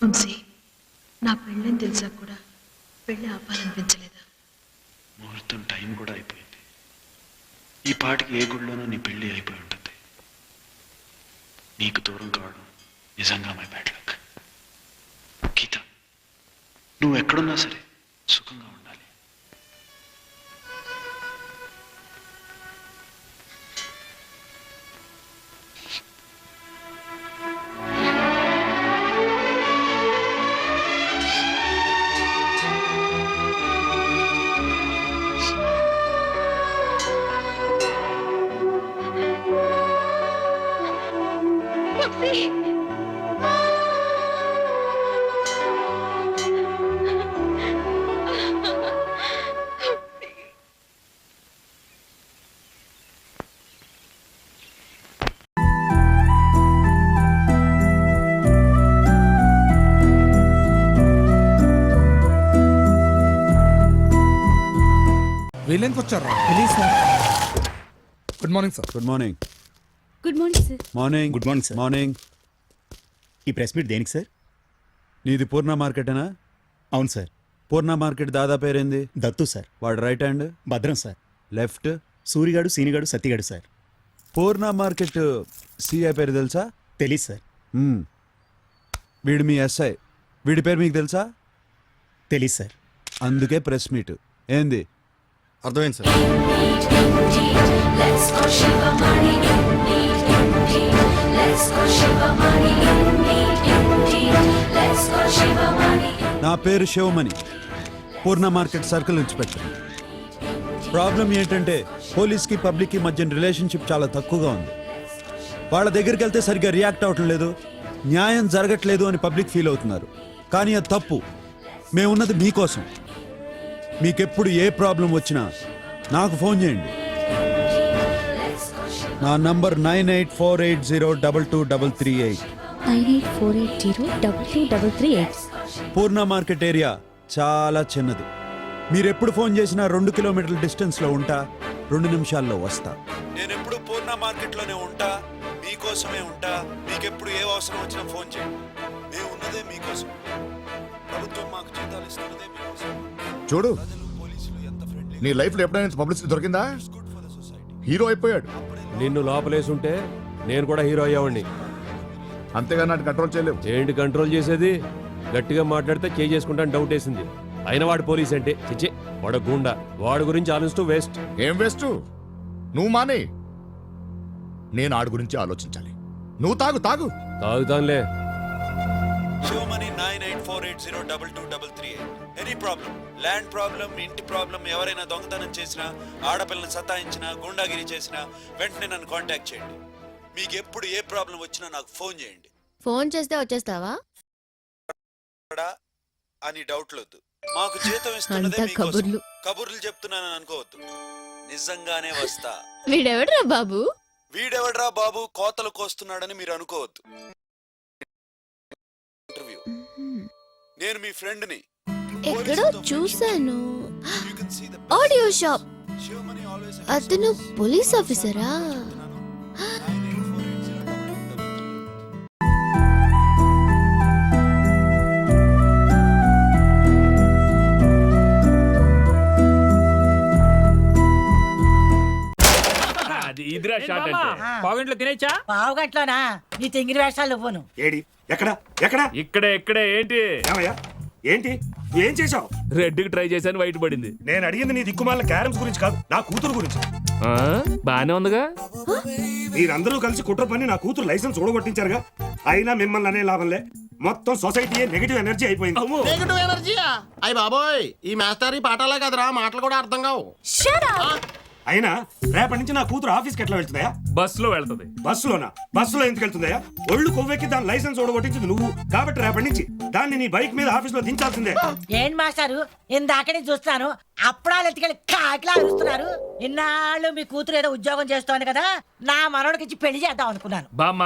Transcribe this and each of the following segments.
వంశీ, నా పెళ్ళని తెలిసా కూడా పెళ్ళి ఆపాలనిపించలేదా? ముహూర్తం టైం కూడా అయిపోయింది. ఈ పాటికి ఏ గుడిలోనో నీ పెళ్ళి అయిపోయి ఉంటుంది. నీకు దూరం కావడం నిజంగా మై బ్యాడ్ లక్. గీత, నువ్వు ఎక్కడున్నా సరే సుఖంగా ఉండాలి. వీళ్ళెందుకు వచ్చారా? తెలీదు sir. Good morning sir. Good morning. Good morning sir. Morning. Good morning sir. Morning. ఈ ప్రెస్ మీట్ దేనికి సార్? నీది పూర్ణ మార్కెటేనా? అవును సార్. పూర్ణ మార్కెట్ దాదా పేరేంది? దత్తు సార్. వాడు రైట్ హ్యాండ్? భద్రం సార్. లెఫ్ట్? సూరిగాడు, సీనిగాడు, సత్తిగాడు సార్. పూర్ణ మార్కెట్ సిఐ పేరు తెలుసా? తెలీదు సార్. వీడు మీ ఎస్ఐ. వీడి పేరు మీకు తెలుసా? తెలీదు సార్. అందుకే ప్రెస్ మీట్. ఏంది? అర్థమైంది సార్. నా పేరు శివమణి, పూర్ణ మార్కెట్ సర్కిల్ ఇన్స్పెక్టర్. ప్రాబ్లం ఏంటంటే పోలీస్కి పబ్లిక్కి మధ్య రిలేషన్షిప్ చాలా తక్కువగా ఉంది. వాళ్ళ దగ్గరికి వెళ్తే సరిగ్గా రియాక్ట్ అవ్వటం లేదు, న్యాయం జరగట్లేదు అని పబ్లిక్ ఫీల్ అవుతున్నారు. కానీ అది తప్పు. మేమున్నది మీకోసం. మీకెప్పుడు ఏ ప్రాబ్లం వచ్చినా నాకు ఫోన్ చేయండి. నా నంబర్ 9848022338. 9848022338. పూర్ణ మార్కెట్ ఏరియా చాలా చిన్నది. మీరెప్పుడు ఫోన్ చేసినా 2 కిలోమీటర్ల డిస్టెన్స్లో ఉంటా, 2 నిమిషాల్లో వస్తా. నేను ఎప్పుడు పూర్ణ మార్కెట్లోనే ఉంటా, మీకోసమే ఉంటా. మీకెప్పుడు ఏ అవసరం వచ్చినా ఫోన్ చేయండి. మేము ఉన్నదే మీకోసం. ప్రభుత్వం మాకు జీతాలు ఇస్తున్నదే మీకోసం. చూడు, పోలీసులు ఎంత ఫ్రెండ్లీ. నీ లైఫ్ లో ఎప్పుడైనా పబ్లిసిటీ దొరికిందా? హీరో అయిపోయాడు. నిన్ను లోపలేసుంటే నేను కూడా హీరో అయ్యావాడిని. అంతేగా నాటి కంట్రోల్ చేయలేవు. ఏంటి కంట్రోల్ చేసేది? గట్టిగా మాట్లాడితే చేసుకుంటాను డౌట్ వేసింది. అయిన వాడు పోలీస్ అంటే చిచ్చే, వాడు గుండా. వాడి గురించి ఆలోచిస్తూ వేస్ట్. ఏం వేస్ట్? నువ్వు మానే, నేను ఆడి గురించి ఆలోచించాలి. నువ్వు తాగు తాగు. తాగుతానులే. Sivamani 9848022338. Any problem, land problem, ఇంటి ప్రాబ్లం, ఎవరైనా దొంగతనం చేసినా, ఆడపిల్లని సతాయించినా, గుండాగిరి చేసినా వెంటనే నన్ను కాంటాక్ట్ చేయండి. మీకు ఎప్పుడు ఏ ప్రాబ్లం వచ్చినా నాకు ఫోన్ చేయండి. ఫోన్ చేస్తే వచ్చేస్తావా అని డౌట్లొద్దు. మాకు జీతం ఇస్తున్నదే అంతా మీకోసం. కబుర్లు. కబుర్లు చెప్తున్నానని అనుకోవద్దు. నిజంగానే వస్తా. వీడెవడ్రా బాబు? వీడెవడ్రా బాబు కోతలు కోస్తున్నాడని మీరు అనుకోవద్దు. ఇంటర్వ్యూ. నేను మీ ఫ్రెండ్ని. ఎక్కడో చూశాను. Audio shop. అతను పోలీస్ ఆఫీసరా? ఇదిరా షాట్ అంటే పావుగంటలో తినేచ్చా? పావుగంటలోనా? నీ తెంగిరి వేషాలు పోను. ఏడి ఎక్కడ ఎక్కడ ఇక్కడే ఏంటి? ఏమయ్యా ఏంటి ఏం చేశావు? రెడ్ కి ట్రై చేశాను, వైట్ పడింది. నేను అడిగింది నీ దిక్కుమాల క్యారమ్స్ గురించి కాదు, నా కూతురు గురించి. బానే ఉందిగా. మీరందరూ కలిసి కుట్ర పని నా కూతురు లైసెన్స్ ఓడగొట్టించారుగా. అయినా మిమ్మల్ని అనే లాభంలే. మొత్తం సొసైటీయే నెగిటివ్ ఎనర్జీ అయిపోయింది. నెగటివ్ ఎనర్జీయా? అయ్యి బాబోయ్, ఈ మాస్టర్ ఈ పాఠాలే కదరా, మాటలు కూడా అర్థం కావు. అయినా రేపటి నుంచి నా కూతురు ఆఫీస్కి ఎట్లా వెళ్తుందయా? బస్ లో వెళ్తుంది. బస్సులోనా? బస్సులో ఎందుకు వెళ్తుందయా? ఒళ్ళు కొవ్వెక్కి దాని లైసెన్స్ ఓడగొట్టించింది నువ్వు కాబట్టి రేపటి నుంచి దాన్ని నీ బైక్ మీద ఆఫీస్ లో దించాల్సిందే. ఏం మాస్టారు, ఇందాకనే చూస్తాను అప్పుడాలు ఎత్తుకెళ్ళి కాకిలా అరుస్తున్నారు. ఇన్నాళ్ళు మీ కూతురు ఏదో ఉద్యోగం చేస్తోంది కదా, నా మనోడికి ఇచ్చి పెళ్లి చేద్దాం అనుకున్నాను. బామ్మ,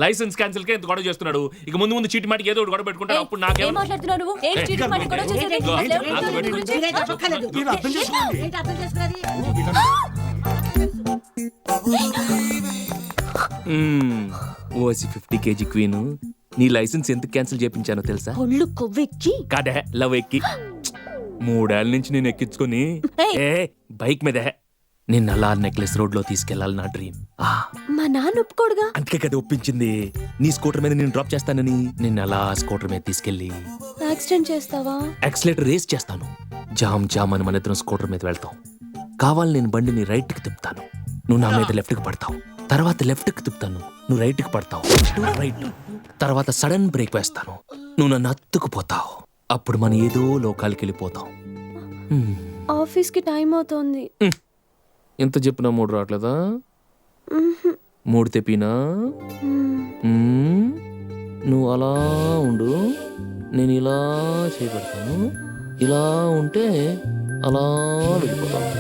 లైసెన్స్ క్యాన్సిల్ కే ఇంత గొడవ చేస్తున్నాడు. ఇక ముందు చీటి మాటికి ఏదో ఒకటి గొడవ పెట్టుకుంటాడు. అప్పుడు నాకేం మాట్లాడుతున్నావు నువ్వు? మీరు అర్థం చేసుకోండి. ఏంటి అర్థం చేసుకున్నది? ఓసి 50 kg క్వీన్ నీ లైసెన్స్ ఎందుకు క్యాన్సిల్ చేయించానో తెలుసా? ఒళ్ళు కొవ్వెక్కి కాదే, లవ్ ఎక్కి. 3 ఏళ్ల నుంచి నేను ఎక్కించుకొని బైక్ మీద నిన్న అలా నెక్లెస్ రోడ్ లో తీసుకెళ్లాలి నా డ్రీమ్. మా నాన్న ఒప్పుకోడుగా. అందుకే కదా ఒప్పించింది. నీ స్కూటర్ మీద నేను డ్రాప్ చేస్తానని నిన్న అలా స్కూటర్ మీద తీసుకెళ్లి యాక్సిడెంట్ చేస్తావా? యాక్సిలేటర్ రేస్ చేస్తాను. జామ్ జామ్ అని మన ఇద్దరం స్కూటర్ మీద వెళ్తాం. కావాలి నేను బండిని రైట్ కి తిప్పుతాను, నువ్వు నా మీద లెఫ్ట్ కి పడతావు. తర్వాత లెఫ్ట్ కి తిప్పుతాను, నువ్వు రైట్ కి పడతావు. రైట్. తర్వాత సడన్ బ్రేక్ వేస్తాను, నువ్వు నన్ను అత్తుకుపోతావు. అప్పుడు మనం ఏదో లోకాలకి వెళ్ళిపోతాం. ఆఫీస్ కి టైం అవుతోంది. ఎంత చెప్పినా 3 రావట్లేదా? 3 తెప్పినా? నువ్వు అలా ఉండు, నేను ఇలా చేపెడతాను. ఇలా ఉంటే అలా వెళ్ళిపోతావు.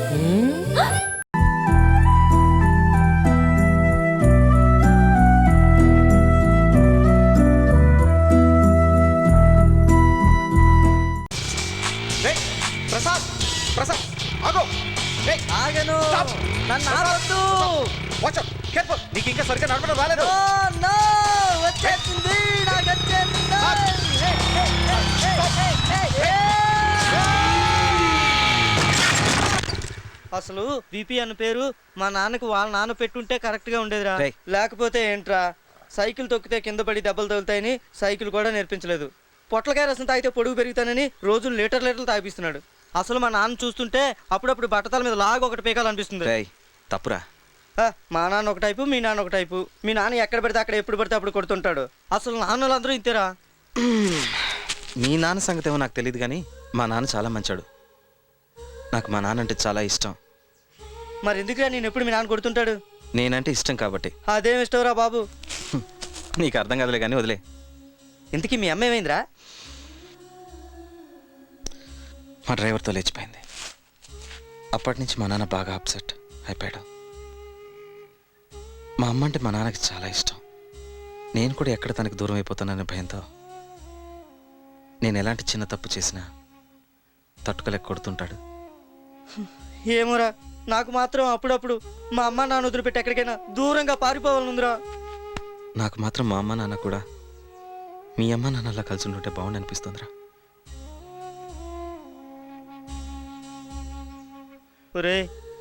ప్రసాద్ ప్రసాద్ ఆగో. ఆగను, నన్ను ఆపొద్దు. Watch out, careful. నీకు ఇంకా సరిగ్గా నడపడం రాలేదు. వచ్చేసింది, నాకు వచ్చేసింది. అసలు విపి అన్న పేరు మా నాన్నకు వాళ్ళ నాన్న పెట్టుంటే కరెక్ట్ గా ఉండేదిరా. లేకపోతే ఏంట్రా, సైకిల్ తొక్కితే కింద పడి దెబ్బలు తగులుతాయని సైకిల్ కూడా నేర్పించలేదు. పొట్లకాయ రసం తాగితే పొడుగు పెరుగుతానని రోజులు లీటర్లు తాగిపిస్తున్నాడు. అసలు మా నాన్న చూస్తుంటే అప్పుడప్పుడు బట్టతల మీద లాగా ఒకటి పీకాలనిపిస్తుంది. తప్పురా. మా నాన్న ఒక టైపు, మీ నాన్న ఒక టైపు. మీ నాన్న ఎక్కడ పడితే అక్కడ ఎప్పుడు పడితే అప్పుడు కొడుతుంటాడు. అసలు నాన్నలందరూ ఇంతేరా. మీ నాన్న సంగతి ఏమో నాకు తెలియదు కానీ మా నాన్న చాలా మంచాడు. నాకు మా నాన్న అంటే చాలా ఇష్టం. మరి ఎందుకురా నేను ఎప్పుడు మీ నాన్న కొడుతుంటాడు? నేనంటే ఇష్టం కాబట్టి. అదేం ఇష్టంరా బాబు? నీకు అర్థం కాదులే కానీ వదిలే. ఇంతకీ మీ అమ్మ ఏమైందిరా? మా డ్రైవర్తో లేచిపోయింది. అప్పటి నుంచి మా నాన్న బాగా అప్సెట్ అయిపోయాడు. మా అమ్మ అంటే మా నాన్నకి చాలా ఇష్టం. నేను కూడా ఎక్కడ తనకి దూరం అయిపోతాననే భయంతో నేను ఎలాంటి చిన్న తప్పు చేసినా తట్టుకోలేక కొడుతుంటాడు. ఏమోరా, నాకు మాత్రం అప్పుడప్పుడు మా అమ్మ నాన్న వదిలిపెట్టి ఎక్కడికైనా దూరంగా పారిపోవాలనుందిరా. నాకు మాత్రం మా అమ్మ నాన్న కూడా మీ అమ్మ నాన్న అలా కలిసి ఉంటుంటే బాగుండి అనిపిస్తుందిరా. ఒరే,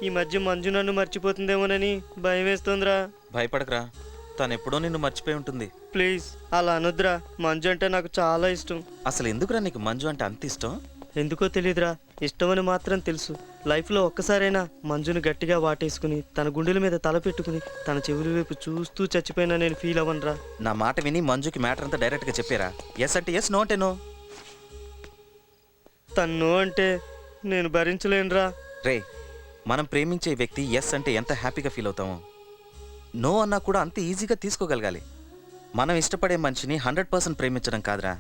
ఈ మధ్య మంజు నన్ను మర్చిపోతుందేమోనని భయం వేస్తుందిరా. భయపడకరా, తను ఎప్పుడో నిన్ను మర్చిపోయి ఉంటుంది. ప్లీజ్ అలా అనొద్దురా. మంజు అంటే నాకు చాలా ఇష్టం. అసలు ఎందుకురా నీకు మంజు అంటే అంత ఇష్టం? ఎందుకో తెలీదురా, ఇష్టమని మాత్రం తెలుసు. లైఫ్లో ఒక్కసారైనా మంజుని గట్టిగా వాటేసుకుని తన గుండెల మీద తల పెట్టుకుని తన చెవుల వైపు చూస్తూ చచ్చిపోయినా నేను ఫీల్ అవ్వనురా. నా మాట విని మంజుకి మ్యాటర్ అంతా డైరెక్ట్గా చెప్పారా? ఎస్ అంటే ఎస్, నో అంటే నో. తను అంటే నేను భరించలేనురా. రే, మనం ప్రేమించే వ్యక్తి ఎస్ అంటే ఎంత హ్యాపీగా ఫీల్ అవుతామో, నో అన్నా కూడా అంత ఈజీగా తీసుకోగలగాలి. మనం ఇష్టపడే మనిషిని 100% ప్రేమించడం కాదురా,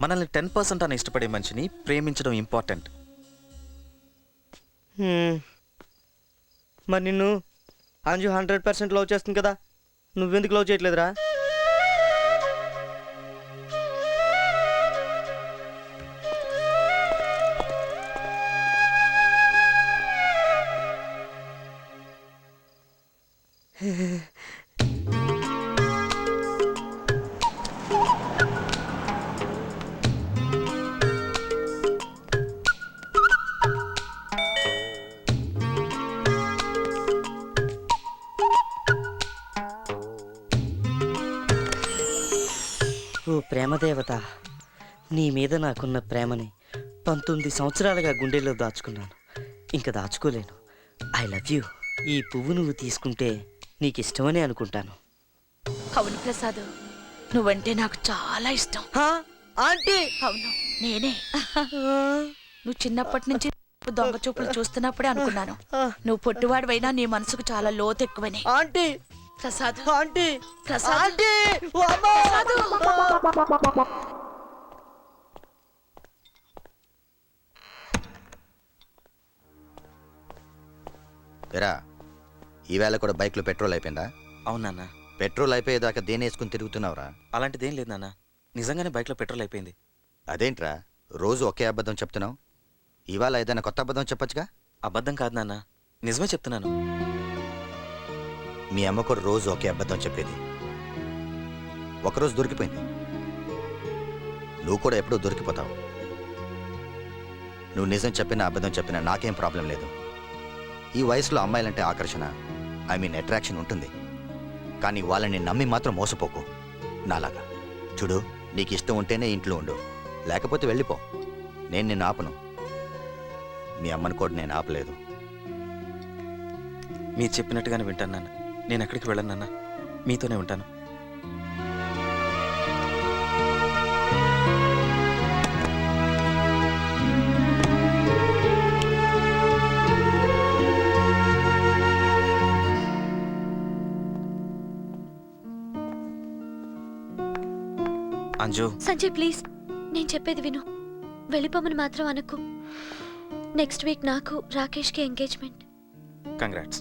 మనల్ని 10% అని ఇష్టపడే మనిషిని ప్రేమించడం ఇంపార్టెంట్. మరి నిన్ను అంజు 100% లవ్ చేస్తుంది కదా, నువ్వెందుకు లవ్ చేయట్లేదురా? ఓ ప్రేమదేవత, నీ మీద నాకున్న ప్రేమని 19 సంవత్సరాలుగా గుండెల్లో దాచుకున్నాను. ఇంకా దాచుకోలేను. I love you. ఈ పువ్వు నువ్వు తీసుకుంటే నీకు ఇష్టమని అనుకుంటాను. అవును ప్రసాద్, నువ్వంటే నాకు చాలా ఇష్టం. ఆంటీ, అవును నేనే. నువ్వు చిన్నప్పటి నుంచి దొంగ చూపులు చూస్తున్నప్పుడే అనుకున్నాను నువ్వు పొట్టివాడివైనా నీ మనసుకు చాలా లోతు ఎక్కువని. Aunty, Prasad, aunty, Prasad, aunty, ఓ అమ్మా! ఎరా, ఈవేళ కూడా బైక్లో పెట్రోల్ అయిపోయిందా? అవునన్నా. పెట్రోల్ అయిపోయేదాకా దేని వేసుకుని తిరుగుతున్నావురా? అలాంటిదేం లేదు నాన్న, నిజంగానే బైక్లో పెట్రోల్ అయిపోయింది. అదేంట్రా రోజు ఒకే అబద్ధం చెప్తున్నావు? ఇవాళ ఏదైనా కొత్త అబద్ధం చెప్పొచ్చుగా? అబద్ధం కాదు నాన్న, నిజమే చెప్తున్నాను. మీ అమ్మ కూడా రోజు ఒకే అబద్ధం చెప్పేది. ఒకరోజు దొరికిపోయింది. నువ్వు కూడా ఎప్పుడూ దొరికిపోతావు. నువ్వు నిజం చెప్పినా అబద్ధం చెప్పినా నాకేం ప్రాబ్లం లేదు. ఈ వయసులో అమ్మాయిలంటే ఆకర్షణ, ఐ మీన్ అట్రాక్షన్ ఉంటుంది. కానీ వాళ్ళని నమ్మి మాత్రం మోసపోకు నాలాగా. చూడు, నీకు ఇష్టం ఉంటేనే ఇంట్లో ఉండు, లేకపోతే వెళ్ళిపో. నేను నిన్ను ఆపను. మీ అమ్మని కూడా నేను ఆపలేదు. మీరు చెప్పినట్టుగానే వింటాను నాన్న. నేను ఎక్కడికి వెళ్ళను నాన్న, మీతోనే ఉంటాను. అంజు, సంజయ్ ప్లీజ్, నేను చెప్పేది విను. వెళ్ళిపోమని మాత్రం అనకు. నెక్స్ట్ వీక్ నాకు రాకేష్కి ఎంగేజ్మెంట్. కంగ్రాట్స్.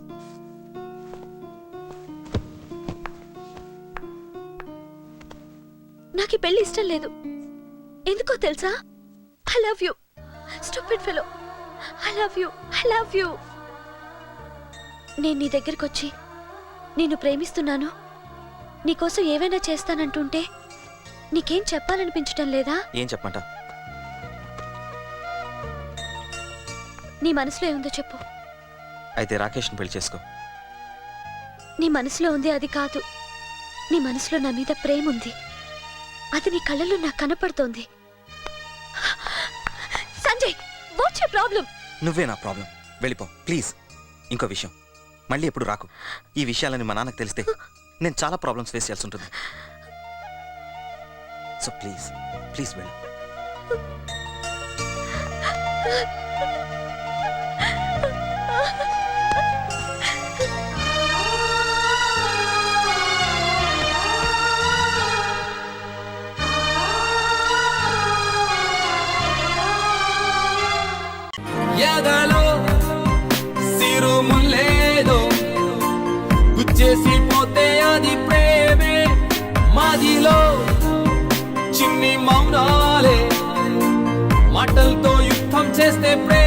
నాకు ఈ పెళ్లి ఇష్టం లేదు. ఎందుకో తెలుసా? I love you stupid fellow. I love you, I love you. నేను నీ దగ్గరకు వచ్చి నిన్ను ప్రేమిస్తున్నాను, నీకోసం ఏవైనా చేస్తానంటుంటే నీకేం చెప్పాలనిపించటం లేదా? ఏం చెప్పంట? నీ మనసులో ఏముందో చెప్పు. అయితే రాకేష్ని పెళ్లి చేసుకో. నీ మనసులో ఉంది అది కాదు. నీ మనసులో నా మీద ప్రేమ ఉంది. అది నీ కళ్ళల్లో నాకు కనపడుతోంది. Sanjay, what's your problem? నువ్వే నా ప్రాబ్లం. వెళ్ళిపో ప్లీజ్. ఇంకో విషయం, మళ్ళీ ఎప్పుడు రాకు. ఈ విషయాలని మా నాన్నకు తెలిస్తే నేను చాలా ప్రాబ్లమ్స్ ఫేస్ చేయాల్సి ఉంటుంది. సో ప్లీజ్ ప్లీజ్ వెళ్ళు. ఎదలో సిరుములేదో గుచ్చేసి పోతే అది ప్రేమే. మాదిలో చిన్ని మౌనాలే మాటలతో యుద్ధం చేస్తే ప్రేమ.